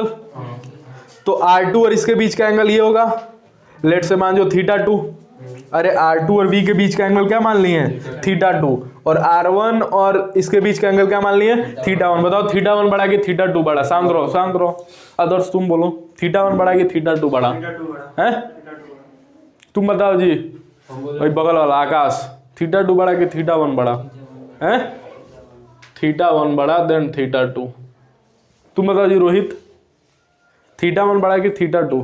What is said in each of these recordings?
Angle, तो R2 और इसके बीच का एंगल ये होगा, लेट से मान जो θ2। अरे R2 और V के बीच का एंगल क्या मान लिए θ2, और R1 और इसके बीच का एंगल क्या मान लिए θ1। बताओ θ1 बड़ा कि θ2 बड़ा? शांत रहो शांत रहो, अदर्स तुम बोलो, θ1 बड़ा कि θ2 बड़ा है? तुम बताओ जी, भाई बगल वाला आकाश, θ2 बड़ा कि θ1 बड़ा है? θ1 बड़ा देन θ2। तुम बताओ जी रोहित, θ1 बड़ा कि θ2?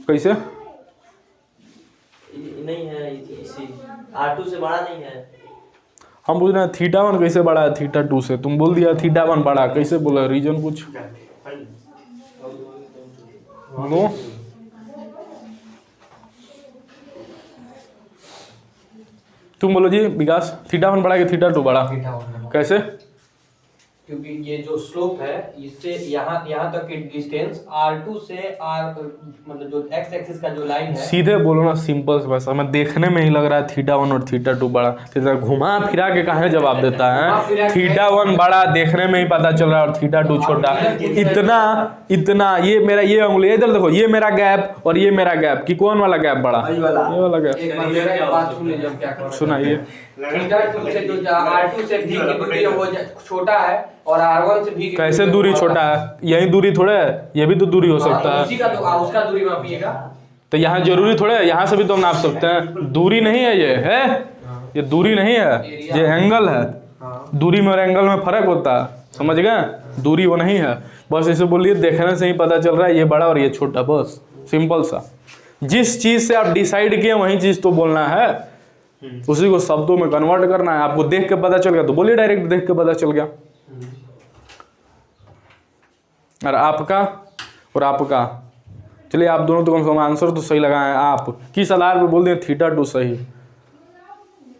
कैसे नहीं है, इसी R2 से बड़ा नहीं है। हम पूछ रहे हैं θ1 कैसे बड़ा है θ2 से? तुम बोल दिया θ1 बड़ा, कैसे बोला? रीजन कुछ नो? तुम बोलो जी विकास, θ1 बड़ा कि θ2 बड़ा? कैसे? क्योंकि ये जो स्लोप है इससे यहाँ तक की डिस्टेंस R2 से R मतलब जो x एक्सिस का जो लाइन है, सीधे बोलो ना, सिंपल से भाषा में। देखने में ही लग रहा है θ1 और θ2 बड़ा, तो घुमा फिरा के कहाँ जवाब देता है? θ1 बड़ा देखने में ही पता चल रहा है और θ2 छोटा। इतना ये मेरा, ये उंगली इधर देखो, ये मेरा गैप और ये मेरा गैप, कि कौन वाला गैप बड़ा? ये वाला गैप। एक बार मेरा बात सुन लीजिए, क्या कर सुनाइए। θ2 से जो R2 से V की दूरी है वो छोटा है, और R1 से V की कैसे दूरी छोटा है? यही दूरी थोड़े है, ये भी तो दूरी हो सकता है। उसी का तो उसका दूरी मापिएगा, तो यहाँ जरूरी थोड़े है, यहाँ से भी तो हम नाप सकते हैं। दूरी नहीं है ये, है ये दूरी नहीं है, ये एंगल है। दूरी में और एंगल में फर्क होता है, समझ गए? दूरी वो नहीं है, बस इसे बोलिए देखने से ही पता चल रहा है ये बड़ा और ये छोटा, बस सिंपल सा। जिस चीज से आप डिसाइड किए वही चीज तो बोलना है, उसी को शब्दों में कन्वर्ट करना है। आपको देख के पता चल गया तो बोलिए डायरेक्ट देख के पता चल गया। और आपका और आपका, चलिए आप दोनों तो कम से कम आंसर तो सही लगाए हैं। आप किस आधार पे बोल दें θ2 सही?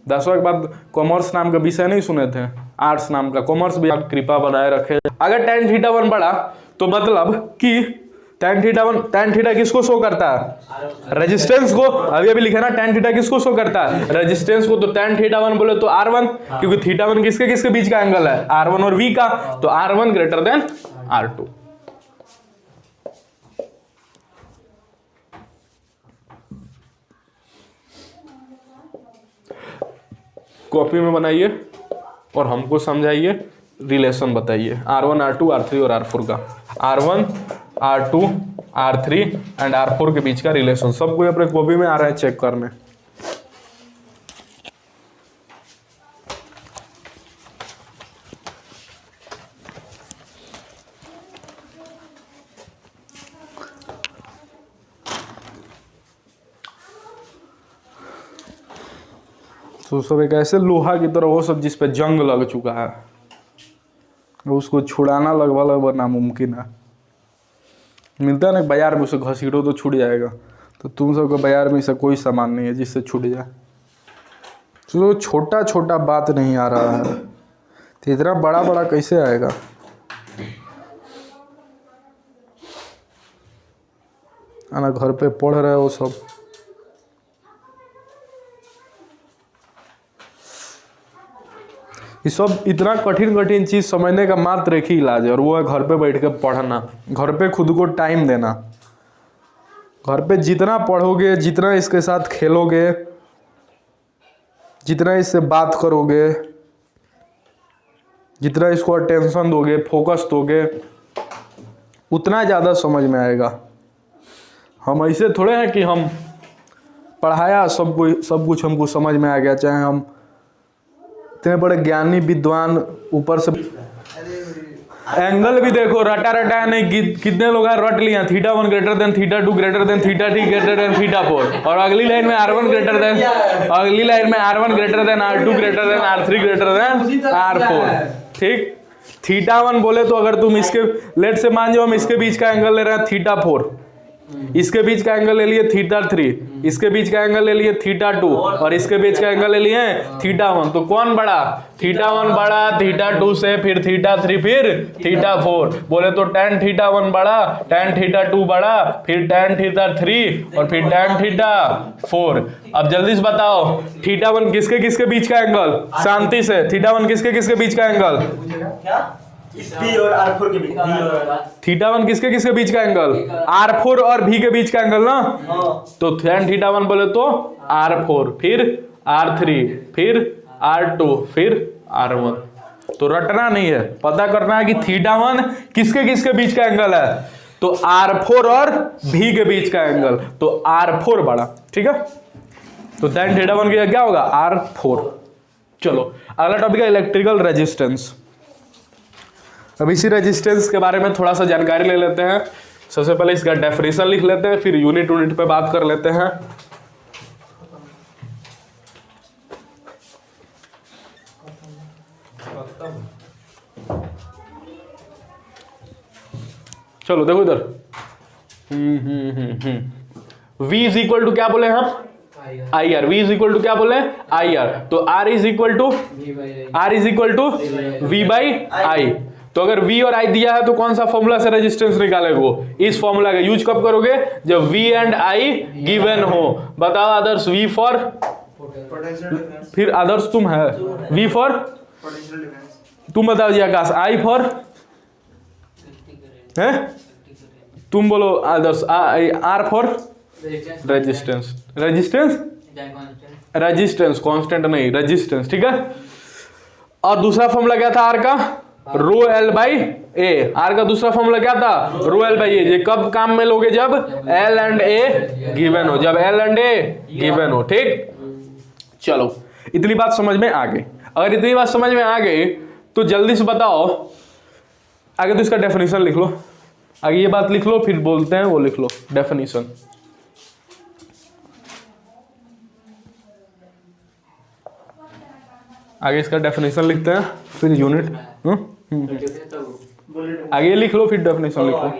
10वां के बाद कॉमर्स नाम का विषय नहीं सुने थे, आर्ट्स नाम का, कॉमर्स भी आप कृपा बनाए रखे। अगर tan θ1 बड़ा तो मतलब कि tan θ किसको शो करता है? रेजिस्टेंस को। अभी लिखा ना tan θ किसको शो करता है? रेजिस्टेंस को। तो tan θ1 बोले तो R1, क्योंकि θ1 किसके किसके बीच का एंगल है? R1 और V का, तो R1 greater than R2। Copy में बनाइए और हमको समझाइए, रिलेशन बताइए R1 R2 R3 और R4 का। R1 R2 R3 and R4 के बीच का रिलेशन सब कोई अपने कॉपी में आ रहा है चेक करने। तो सब एक ऐसे लोहा की तरह, वो सब जिस पे जंग लग चुका है, उसको छुड़ाना लगभग नामुमकिन है। मिलता है ना बाजार में, उसे घसीटो तो छूट जाएगा, तो तुम सबको बाजार में ऐसा कोई सामान नहीं है जिससे छूट जाए। तो छोटा छोटा बात नहीं आ रहा है तो इतना बड़ा बड़ा कैसे आएगा? आना घर पे पढ़ रहे हो सब, ये सब इतना कठिन कठिन चीज समझने का मात्र एक ही इलाज है, और वो है घर पे बैठ के पढ़ना, घर पे खुद को टाइम देना। घर पे जितना पढ़ोगे, जितना इसके साथ खेलोगे, जितना इससे बात करोगे, जितना इसको अटेंशन दोगे, फोकस दोगे, उतना ज़्यादा समझ में आएगा। हम ऐसे थोड़े हैं कि हम पढ़ाया सब कुछ हमको समझ में आ गया, चाहे हम इतने बड़े ज्ञानी विद्वान, ऊपर से एंगल भी देखो रटा है नहीं, कितने लोग हैं रट लिया θ1 greater than θ2 greater than θ3 greater than θ4, और अगली लाइन में R1 ग्रेटर देन, अगली लाइन में R1 greater than R2 greater than R3 greater than R4। ठीक, θ1 बोले तो अगर तुम इसके लेट से मान जाओ हम इसके बीच का एंगल ले रहे हैं θ4, इसके बीच का एंगल ले लिए θ3, इसके बीच का एंगल ले लिए θ2 और इसके बीच का एंगल ले लिए θ1। तो कौन बड़ा? θ1 बड़ा θ2 से, फिर θ3, फिर θ4। बोले तो tan θ1 बड़ा, tan θ2 बड़ा, फिर tan θ3 और फिर tan θ4। अब जल्दी से बताओ θ1 किसके किसके बीच का एंगल? शांति से, θ1 किसके किसके बीच का एंगल? क्या? इस B और R4 के बीच। θ1 किसके किसके बीच का एंगल? R4 और V के बीच का एंगल ना। तो tan θ1 बोले तो R4, फिर R3, फिर R2, फिर R1। तो रटना नहीं है, पता करना है कि θ1 किसके किसके बीच का एंगल है। तो R4 और V के बीच का एंगल, तो R4 बड़ा। ठीक है, तो tan θ1 की क्या होगा? R4। चलो अगला टॉपिक है इलेक्ट्रिकल रेजिस्टेंस। अब इसी रेजिस्टेंस के बारे में थोड़ा सा जानकारी ले लेते हैं। सबसे पहले इसका डेफिनेशन लिख लेते हैं, फिर यूनिट पे बात कर लेते हैं। चलो देखो इधर, V इज इक्वल टू क्या बोले हम? I R. V is equal to क्या बोले? I R. तो R is equal to V by I. तो अगर V और I दिया है तो कौन सा फॉर्मूला से रेजिस्टेंस निकालेगा? इस फॉर्मूला का यूज कब करोगे? जब V एंड I गिवन हो। बताओ आदर्श, V फॉर, फिर आदर्श तुम है, V फॉर, तुम बताओ जी आकाश, I फॉर है, तुम बोलो Adarsh, R for resistance. Resistance constant नहीं, रेजिस्टेंस। ठीक है, और दूसरा फॉर्मूला क्या था R का? Rho L by A. R का दूसरा फॉर्मूला क्या था? Rho L by A. ये कब काम में लोगे? जब एल एंड ए गिवन हो, जब एल एंड ए गिवन हो। ठीक, चलो इतनी बात समझ में आ गई। अगर इतनी बात समझ में आ गई तो जल्दी से बताओ आगे। तो इसका डेफिनेशन लिख लो, आगे ये बात लिख लो, फिर बोलते हैं वो लिख लो डेफिनेशन। आगे इसका डेफिनेशन लिखते हैं, फिर यूनिट। आगे लिख लो, फिर डेफिनेशन लिख लो।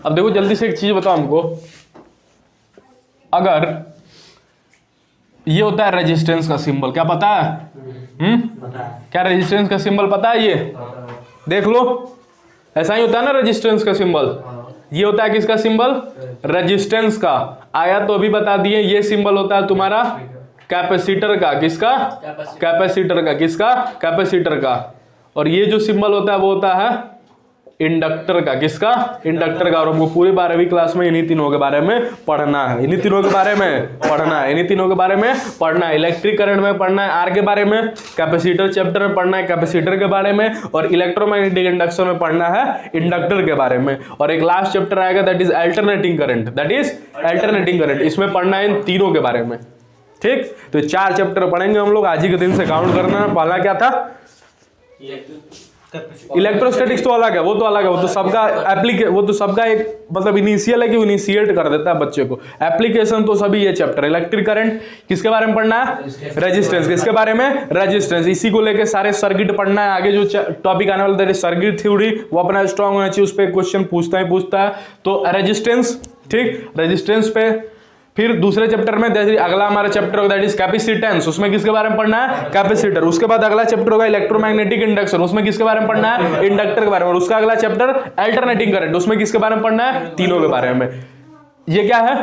अब देखो जल्दी से एक चीज बताओ हमको, अगर ये होता है रेजिस्टेंस का सिंबल, क्या पता है? क्या रेजिस्टेंस का सिंबल पता है? ये देख लो, ऐसा ही होता है ना रेजिस्टेंस का सिंबल। ये होता है किसका सिंबल? रेजिस्टेंस का। आया तो अभी बता दिए, ये सिंबल होता है तुम्हारा कैपेसिटर का। किसका? कैपेसिटर का। किसका? कैपेसिटर का। और ये जो सिंबल होता है वो होता है इंडक्टर का। किसका? इंडक्टर का। और हमको पूरी 12वीं क्लास में इन्हीं तीनों के बारे में पढ़ना है, इन्हीं तीनों के बारे में पढ़ना है, इन्हीं तीनों के बारे में पढ़ना है। इलेक्ट्रिक करंट में पढ़ना है आर के बारे में, कैपेसिटर चैप्टर में पढ़ना है कैपेसिटर के बारे में, और इलेक्ट्रोमैग्नेटिक इंडक्शन में पढ़ना है इंडक्टर के बारे में। और एक लास्ट चैप्टर आएगा that is alternating current, that is alternating current. इसमें पढ़ना है इन तीनों के बारे में। ठीक, तो 4 चैप्टर पढ़ेंगे हम लोग। आज ही के दिन से काउंट करना। पहला क्या था? इलेक्ट्रोस्टैटिक्स तो अलग है, वो तो अलग है, वो तो सबका वो तो सबका एक मतलब इनिशियल है कि इनिशिएट कर देता है बच्चे को। एप्लीकेशन तो सभी ये चैप्टर। इलेक्ट्रिक करंट किसके बारे में पढ़ना है? रेजिस्टेंस। किसके बारे में? रेजिस्टेंस। इसी को लेके सारे सर्किट पढ़ना है। आगे जो टॉपिक आने वाला दैट इज सर्किट थ्योरी, वो अपना स्ट्रांग होना चाहिए, उस पर क्वेश्चन पूछता है। तो रेजिस्टेंस, ठीक, रेजिस्टेंस पे। फिर दूसरे चैप्टर में अगला हमारा चैप्टर होगा दैट इज कैपेसिटेंस, उसमें किसके बारे में पढ़ना है? कैपेसिटर। उसके बाद अगला चैप्टर होगा इलेक्ट्रोमैग्नेटिक इंडक्शन, उसमें किसके बारे में पढ़ना है? इंडक्टर के बारे में। और उसका अगला चैप्टर अल्टरनेटिंग करंट, उसमें किसके बारे में पढ़ना है? तीनों के बारे में। ये क्या है?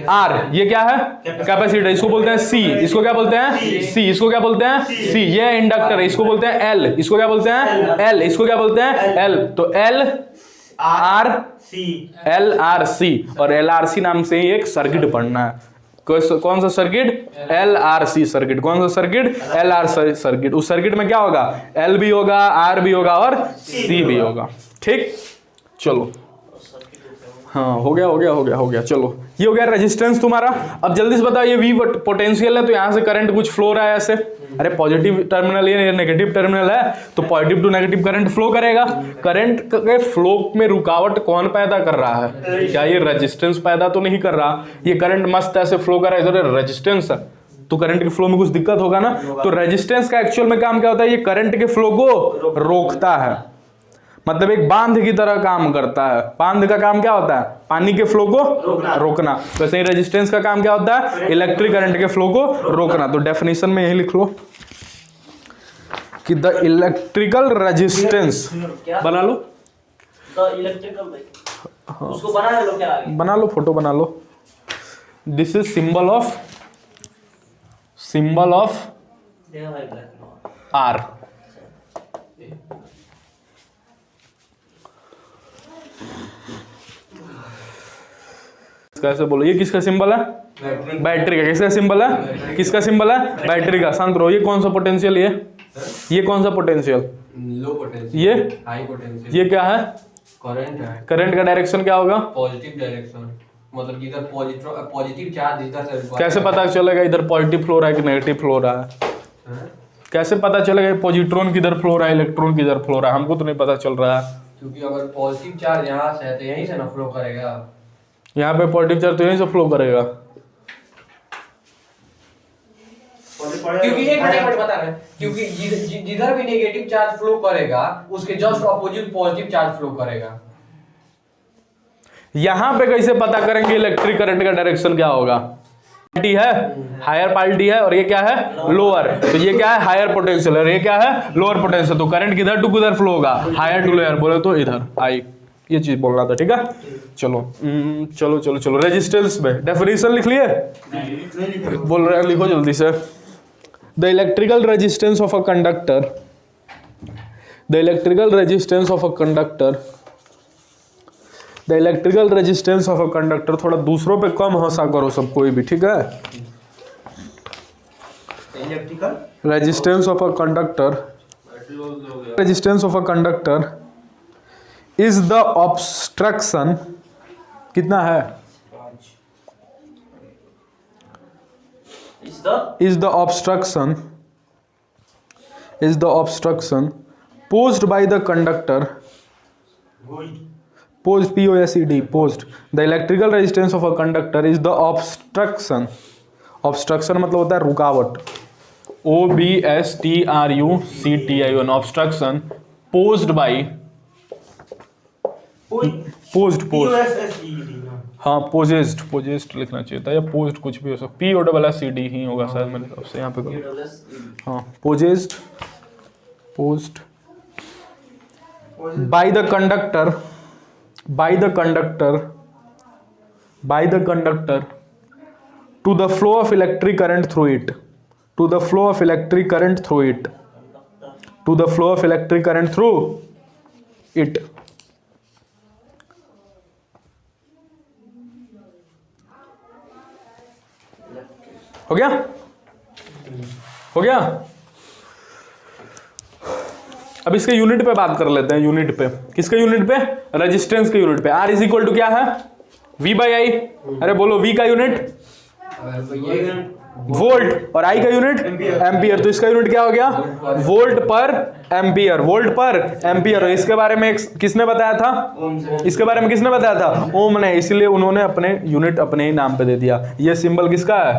आर। ये क्या है? कैपेसिटर। इसको बोलते हैं सी। इसको क्या बोलते हैं? सी। इसको क्या बोलते हैं? सी। ये इंडक्टर है, इसको बोलते हैं एल। इसको क्या बोलते हैं? एल। इसको क्या बोलते हैं? एल। तो L R C, L R C, और एल आर सी नाम से ही एक सर्किट पढ़ना है। कौन सा सर्किट? LRC circuit. कौन सा सर्किट? LRC circuit. उस सर्किट में क्या होगा? L भी होगा, R भी होगा और C भी होगा। ठीक, चलो हाँ हो गया। चलो ये हो गया रेजिस्टेंस तुम्हारा। अब जल्दी से बताओ, ये V पोटेंशियल है तो यहाँ से करंट कुछ फ्लो रहा है ऐसे। अरे पॉजिटिव टर्मिनल है, नेगेटिव टर्मिनल है, तो positive to negative current flow करेगा। करंट के फ्लो में रुकावट कौन पैदा कर रहा है? क्या ये रेजिस्टेंस पैदा तो नहीं कर रहा? ये करंट मस्त ऐसे फ्लो कर रहा है, इधर रेजिस्टेंस है तो करंट के फ्लो में कुछ दिक्कत होगा ना। तो रेजिस्टेंस का एक्चुअल में काम क्या होता है? ये करंट के फ्लो को रोकता है, मतलब एक बांध की तरह काम करता है। बांध का काम क्या होता है? पानी के फ्लो को रोकना। वैसे ही रेजिस्टेंस का काम क्या होता है? इलेक्ट्रिक करंट के फ्लो को रोकना। तो डेफिनेशन में यही लिख लो कि द इलेक्ट्रिकल रेजिस्टेंस, बना लो द इलेक्ट्रिकल, उसको बना लो, क्या आगे बना लो, फोटो बना लो। दिस इज सिंबल ऑफ देखा भाई ब्लैक आर। कैसे बोलो, ये किसका सिंबल है? बैटरी का। किसका सिंबल है? किसका सिंबल है? बैटरी का। शांत रहो, ये कौन सा पोटेंशियल? ये कौन सा पोटेंशियल? लो पोटेंशियल, ये हाई पोटेंशियल। ये क्या है? करंट है। करंट का डायरेक्शन क्या होगा? पॉजिटिव डायरेक्शन, मतलब कि इधर पॉजिटिव चार्ज इधर से। कैसे पता चलेगा इधर पॉजिटिव फ्लो रहा है कि नेगेटिव फ्लो रहा है? कैसे पता चलेगा पॉजिट्रॉन किधर फ्लो रहा है, इलेक्ट्रॉन किधर फ्लो रहा है? हमको तो नहीं पता चल रहा है। क्योंकि अगर पॉजिटिव चार्ज यहाँ से है तो यहीं से ना फ्लो करेगा। यहाँ पे पॉजिटिव चार्ज तो यहीं से फ्लो करेगा। क्योंकि एक मिनट बता रहे हैं, क्योंकि जिधर भी नेगेटिव चार्ज फ्लो करेगा उसके just opposite positive charge flow करेगा। यहां पे कैसे पता करेंगे इलेक्ट्रिक करंट का डायरेक्शन क्या होगा? पार्टी है, हायर पार्टी है, और ये क्या है? लोअर। तो ये क्या है? हायर पोटेंशियल, और ये क्या है? Lower potential. तो करंट किधर टू किधर फ्लो होगा? Higher to lower. बोले तो इधर आई, ये चीज बोलना था। ठीक है, चलो रेजिस्टेंस में डेफिनेशन लिख लिए? बोल रहे हैं, लिखो जल्दी से। The electrical resistance of a conductor, the electrical resistance of a conductor, the electrical resistance of a conductor. थोड़ा दूसरों पे कम हंसा करो सब, कोई भी। ठीक है, electrical resistance of a conductor, resistance of a conductor is the obstruction. कितना है? is the obstruction posed by the conductor, posed, P-O-S-E-D, posed. The electrical resistance of a conductor is the obstruction मतलब होता है रुकावट। OBSTRUCTION, obstruction posed by, posed हाँ पोजेस्ट लिखना चाहिए था, या पोस्ट कुछ भी हो सकता। POSSED ही होगा शायद मेरे हिसाब से यहाँ पे। हाँ पोजेस्ट, posed by the conductor to the flow of electric current through it, to the flow of electric current through it, to the flow of electric current through it. हो गया? अब इसके यूनिट पे बात कर लेते हैं। यूनिट पे, किसके यूनिट पे? रेजिस्टेंस के यूनिट पे। R इज इक्वल टू क्या है? V/I। अरे बोलो, V का यूनिट वोल्ट और I का यूनिट एम्पियर। तो इसका यूनिट क्या हो गया? वोल्ट पर एम्पियर, वोल्ट पर एम्पियर। इसके बारे में किसने बताया था? इसके बारे में किसने बताया था? ओम ने। इसलिए उन्होंने अपने यूनिट अपने ही नाम पे दे दिया। ये सिंबल किसका है?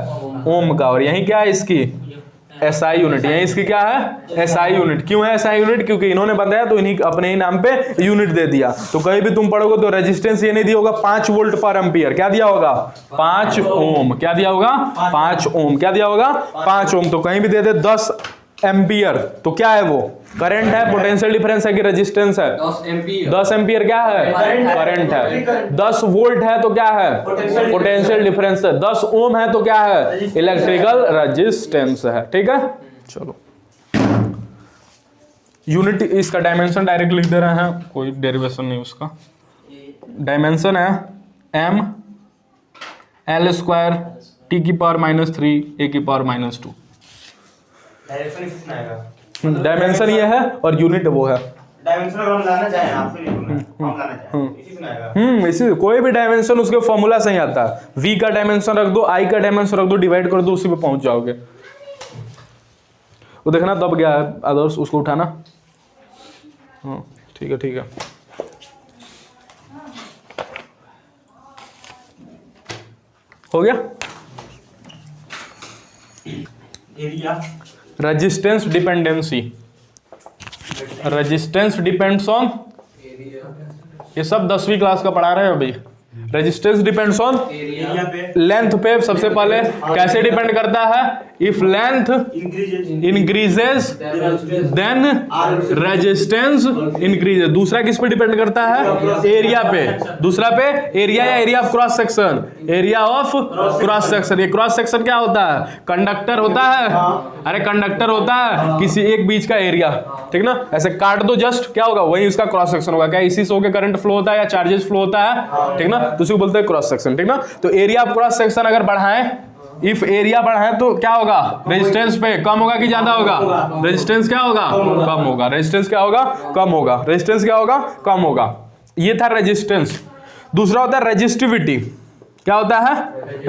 ओम का। और यही क्या है इसकी? SI unit. यही इसकी क्या है? SI unit. क्यों है SI यूनिट? क्योंकि इन्होंने बताया तो इन्हीं अपने ही नाम पे यूनिट दे दिया। तो कहीं भी तुम पढ़ोगे तो रेजिस्टेंस ये नहीं दिया होगा 5 वोल्ट पर एम्पियर। क्या दिया होगा? 5 ओम। क्या दिया होगा? 5 ओम। क्या दिया होगा? 5 ओम। तो कहीं भी दे दे 10 एम्पियर, तो क्या है वो? करंट है, पोटेंशियल डिफरेंस है कि रेजिस्टेंस है? 10 एम्पियर क्या है? करंट है। 10 वोल्ट है तो क्या है? पोटेंशियल डिफरेंस है। 10 ओम है तो क्या है? इलेक्ट्रिकल रेजिस्टेंस है। ठीक है, चलो यूनिट, इसका डायमेंशन डायरेक्ट लिख दे रहे हैं, कोई डेरिवेशन नहीं उसका। डायमेंशन है M L² t की पावर -3 a की पावर -2। डायरेक्शन कितना आएगा? डायमेंशन ये है और यूनिट वो है। डायमेंशन अगर हम लाना चाहें, आपसे नहीं बोलना है, हम लाना चाहें इसी में आएगा। इसी कोई भी डायमेंशन उसके फॉर्मूला से ही आता है। v का डायमेंशन रख दो, i का डायमेंशन रख दो, डिवाइड कर दो, उसी पे पहुंच जाओगे। वो देखना दब गया है आदर्श, उसको उठाना। हाँ ठीक है ठीक है। हो गया। Area resistance dependency, resistance depends on, ये सब 10वीं क्लास का पढ़ा रहे हैं अभी। रेजिस्टेंस डिपेंड्स ऑन एरिया पे लेंथ पे। सबसे पहले कैसे डिपेंड करता है? If length increases then resistance increases. दूसरा किस पे डिपेंड करता है? एरिया पे। दूसरा पे एरिया या area of cross section, area of cross section. ये क्रॉस सेक्शन क्या होता है? कंडक्टर होता है। अरे कंडक्टर होता है किसी एक बीच का एरिया, ठीक ना? ऐसे काट दो जस्ट, क्या होगा? वही उसका क्रॉस सेक्शन होगा। क्या इसी से होकर करंट फ्लो होता है या चार्जेस फ्लो होता है, ठीक ना? तो उसी को बोलते हैं क्रॉस सेक्शन, ठीक ना? तो एरिया ऑफ क्रॉस सेक्शन अगर बढ़ाएं, इफ एरिया बढ़ाएं तो क्या होगा? रेजिस्टेंस पे कम होगा कि ज्यादा होगा? रेजिस्टेंस क्या होगा? कम होगा। रेजिस्टेंस क्या होगा? कम होगा। रेजिस्टेंस क्या होगा? कम होगा। ये था रेजिस्टेंस। दूसरा होता है रेजिस्टिविटी। क्या होता है?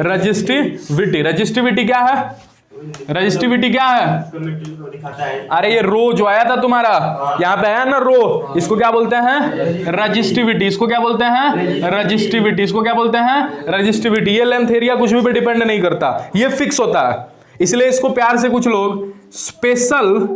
रेजिस्टिविटी। रेजिस्टिविटी क्या है? रेजिस्टिविटी क्या है? दिखाता है। अरे ये रो जो आया था तुम्हारा, यहाँ पे आया ना रो, इसको क्या बोलते हैं? रेजिस्टिविटी। इसको क्या बोलते हैं? रेजिस्टिविटी। इसको क्या बोलते हैं? रेजिस्टिविटी। ये लेंथ एरिया कुछ भी पे डिपेंड नहीं करता, ये फिक्स होता है। इसलिए इसको प्यार से कुछ लोग स्पेशल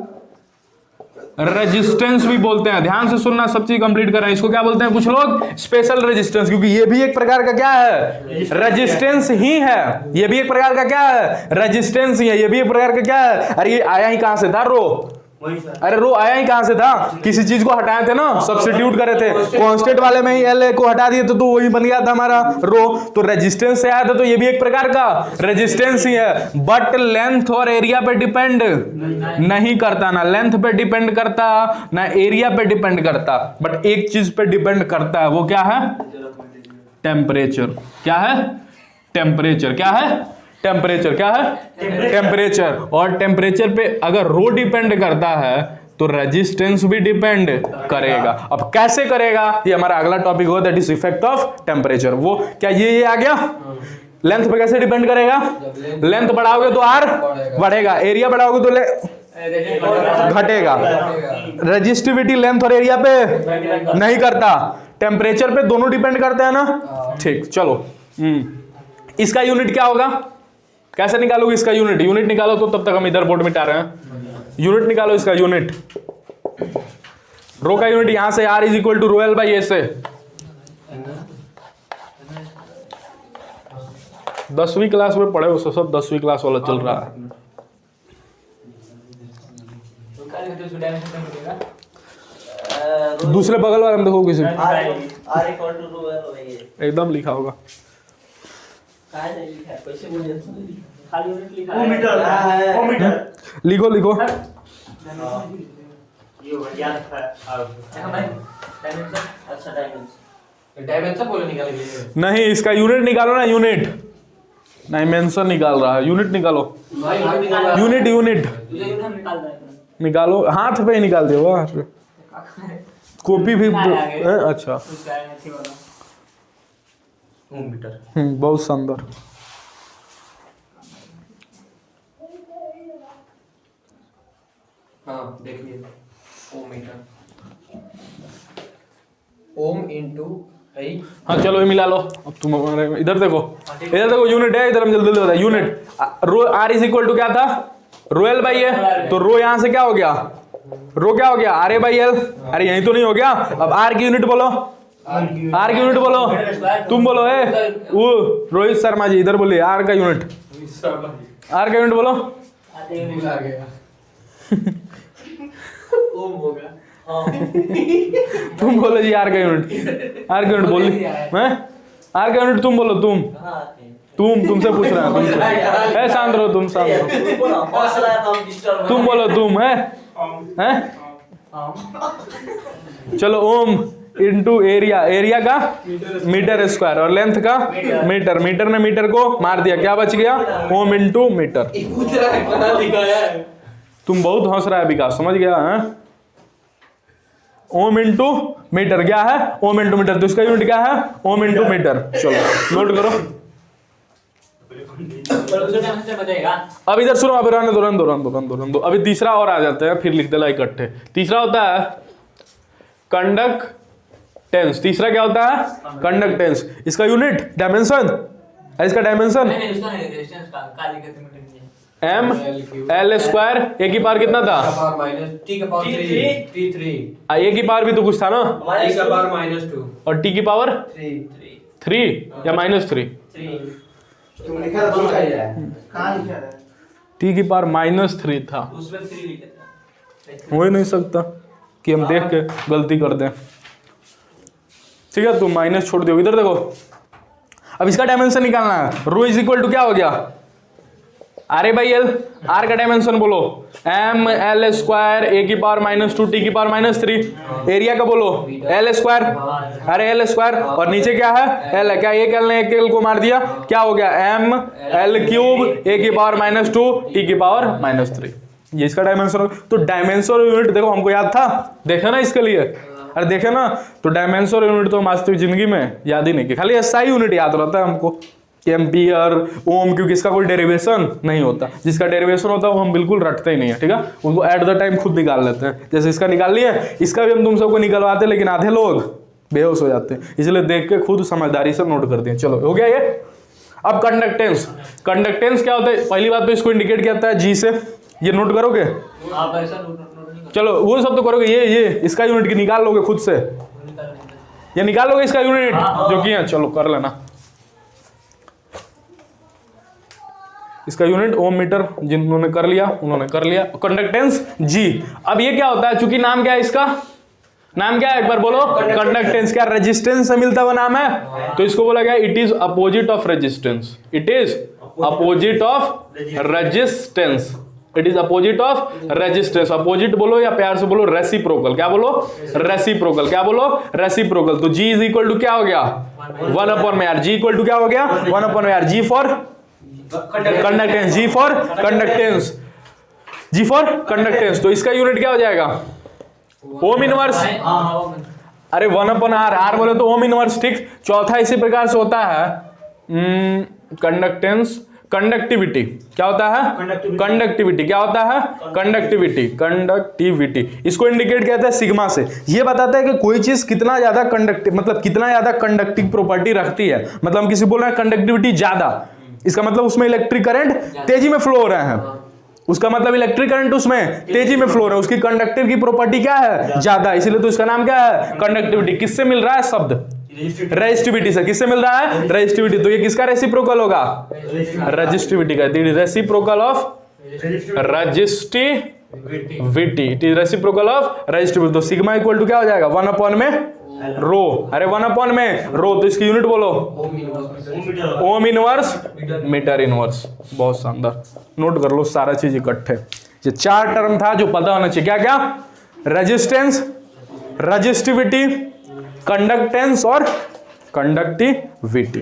रेजिस्टेंस भी बोलते हैं। ध्यान से सुनना, सब चीज कंप्लीट कर रहे हैं। इसको क्या बोलते हैं कुछ लोग? स्पेशल रेजिस्टेंस, क्योंकि ये भी एक प्रकार का क्या है? रेजिस्टेंस ही है। ये भी एक प्रकार का क्या है? रेजिस्टेंस ही है। ये भी एक प्रकार का क्या है? अरे ये आया ही कहां से था? रो। वही सर। अरे रो आया ही कहां से था? किसी चीज को हटाए थे ना, सब्स्टिट्यूट करे थे, कांस्टेंट वाले में ही एल को हटा दिए तो वही बन गया था हमारा रो। तो रेजिस्टेंस से आया था, तो ये भी एक प्रकार का रेजिस्टेंस ही है। बट लेंथ और एरिया पे डिपेंड नहीं करता, ना लेंथ पे डिपेंड करता ना एरिया पे डिपेंड करता, बट एक चीज पे डिपेंड करता है। वो क्या है? टेम्परेचर। क्या है? टेम्परेचर। क्या है? टेम्परेचर। क्या है? टेम्परेचर। और टेम्परेचर पे अगर रो डिपेंड करता है तो रेजिस्टेंस भी डिपेंड करेगा। अब कैसे करेगा? ये हमारा अगला टॉपिक होगा, that is effect of temperature. वो क्या ये आ गया? लेंथ पे कैसे डिपेंड करेगा? लेंथ बढ़ाओगे तो आर बढ़ेगा, एरिया बढ़ाओगे तो घटेगा। रेजिस्टिविटी लेंथ और एरिया पे नहीं करता, टेम्परेचर पे दोनों डिपेंड करते हैं ना। ठीक, चलो इसका यूनिट क्या होगा? कैसे निकालोगे इसका यूनिट? यूनिट निकालो तो तब तक हम इधर बोर्ड मिटा रहे हैं। यूनिट निकालो इसका यूनिट। रो का यूनिट यहां से R is equal to rho L by A से। 10वीं क्लास में पढ़े हो सब, 10वीं क्लास वाला चल रहा है। दूसरे बगल वाले में देखो किसी R equal to rho L वही है। एकदम लिखा होगा। कहां से लिखा है? कैसे बोलिए? खाली यूनिट लिखा है। वो मीटर लिखो लिखो। ये हो गया था। हां भाई डायमेंशन। अच्छा डायमेंशन। डायमेंशन बोले निकालेंगे। नहीं, इसका यूनिट निकालो ना। यूनिट डायमेंशन निकाल रहा है, यूनिट निकालो। यूनिट यूनिट निकालो, हाथ पे ही निकाल दियो। वाह, कॉपी भी अच्छा। मीटर। बहुत सुंदर। हाँ देखिए, ओम मीटर, ओम इनटू आई। हाँ चलो ये मिला लो। अब तुम इधर देखो, इधर देखो यूनिट है, इधर हम जल्दी जल्दी बताए। Unit rho R is equal to क्या था? Rho L by A. तो रो यहां से क्या हो गया? रो क्या हो गया? R A by L. अरे यही तो नहीं हो गया? अब आर की यूनिट बोलो, आर की यूनिट बोलो, तुम बोलो। वो रोहित शर्मा जी इधर बोलिए, आर का यूनिट, आर का यूनिट बोलो। ओम होगा। तुम बोलो जी आर का यूनिट, आर का यूनिट बोली मैं, आर का यूनिट तुम बोलो। तुमसे पूछ रहा है, तुमसे। शांत रहो, तुम शांत रहो। तुम बोलो, तुम है? चलो ओम इंटू एरिया, एरिया का मीटर स्क्वायर और लेंथ का मीटर, मीटर ने मीटर को मार दिया, क्या बच गया? Ohm into metre. पूछ रहा है कहाँ लिखा है? तुम बहुत हंस रहा है विकास, समझ गया है? ओम इंटू मीटर क्या है? ओम इंटू मीटर, तो इसका यूनिट क्या है? Ohm into metre. चलो नोट करो। अब इधर सुनो, अभी रहने दो। अभी तीसरा और आ जाते हैं, फिर लिख देना इकट्ठे। तीसरा होता है कंडक्टेंस। तीसरा क्या होता है? कंडक्टेंस। इसका यूनिट डायमेंशन, इसका dimension M L square. A की पावर कितना था? टी का पावर 3। ए की पावर भी तो कुछ था ना, टी का पावर -2 और टी की पावर 3 या -3। तुम लिखा था, कहाँ लिखा था? टी की पावर -3 था। उसमें 3 लिखा था। हो ही नहीं सकता कि हम देख के गलती कर दें। ठीक है, तुम माइनस छोड़ दो। इधर देखो, अब इसका डायमेंशन निकालना है। रो इज इक्वल टू क्या हो गया? R by L. आर का डायमेंशन बोलो, एम एल स्क्वायर ए की पावर -2 टी की पावर -3। एरिया का बोलो एल स्क्वायर, अरे एल स्क्वायर, और नीचे क्या है? एल है। क्या एक एल ने एक एल को मार दिया, क्या हो गया? एम एल क्यूब ए की पावर -2 टी की पावर -3। ये इसका डायमेंशन। तो डायमेंशन यूनिट देखो, हमको याद था, देखे ना इसके लिए, अरे देखे ना। तो डायमेंशन यूनिट तो हम वास्तविक जिंदगी में याद ही नहीं किया, खाली एसआई यूनिट याद रहता है हमको, एम्पियर, ओम, क्योंकि इसका कोई डेरिवेशन नहीं होता। जिसका डेरिवेशन होता है वो हम बिल्कुल रटते ही नहीं है। ठीक है, उनको एट द टाइम खुद निकाल लेते हैं। जैसे इसका निकाल लिए, इसका भी हम तुम सबको निकलवाते, लेकिन आधे लोग बेहोश हो जाते हैं, इसलिए देख के खुद समझदारी से नोट कर दिए। चलो हो गया ये। अब कंडक्टेंस। कंडक्टेंस क्या होता है? पहली बात तो इसको इंडिकेट किया जाता है जी से, ये नोट करोगे? आप ऐसा नोट चलो वो सब तो करोगे, ये इसका यूनिट की निकाल लोगे खुद से, ये निकाल लोगे इसका यूनिट जो कि है। चलो कर लेना इसका यूनिट। ओम मीटर जिन्होंने कर लिया उन्होंने कर लिया। कंडक्टेंस जी। अब ये क्या होता है? चूंकि नाम क्या है इसका, नाम क्या है एक बार बोलो? कंडक्टेंस। क्या रेजिस्टेंस से मिलता हुआ नाम है? तो इसको बोला गया it is opposite of resistance. It is opposite of resistance. It is opposite of resistance. Opposite बोलो या प्यार से बोलो रेसिप्रोकल। क्या बोलो? रेसिप्रोकल। क्या बोलो? रेसिप्रोकल। तो जी इज इक्वल टू क्या हो गया? 1/r। जी इक्वल टू क्या हो गया? 1/r। G for conductance, G for conductance, G for conductance. तो इसका यूनिट क्या हो जाएगा? Ohm inverse. अरे 1/r, आर बोले तो ओम इनवर्स। ठीक। चौथा इसी प्रकार से होता है कंडक्टेंस, कंडक्टिविटी। क्या होता है? कंडक्टिविटी। क्या होता है? कंडक्टिविटी। कंडक्टिविटी इसको इंडिकेट कहते हैं सिग्मा से। ये बताता है कि कोई चीज कितना ज्यादा कंडक्टिव, मतलब कितना ज्यादा कंडक्टिव प्रॉपर्टी रखती है। मतलब हम किसी बोल रहे हैं कंडक्टिविटी ज्यादा, इसका मतलब उसमें इलेक्ट्रिक करंट तेजी में फ्लो हो रहे हैं। उसका मतलब इलेक्ट्रिक करंट उसमें तेजी में फ्लो हो रहा है, उसकी कंडक्टिव की प्रॉपर्टी क्या है? ज्यादा, इसलिए तो इसका नाम क्या है? कंडक्टिविटी। किससे मिल रहा है शब्द? रेजिस्टिविटी से। किससे मिल रहा है? रेजिस्टिविटी। तो ये किसका रेसिप्रोकल होगा? रेजिस्टिविटी का। Reciprocal of resistivity. It is reciprocal of resistivity. तो सिग्मा इक्वल टू क्या हो जाएगा? 1/में रो। अरे 1/में रो, तो इसकी यूनिट बोलो? Ohm inverse metre inverse. बहुत शानदार, नोट कर लो सारा चीज इकट्ठे। ये 4 टर्म था जो पता होना चाहिए। क्या क्या? रेजिस्टेंस, रेजिस्टिविटी, कंडक्टेंस और कंडक्टिविटी।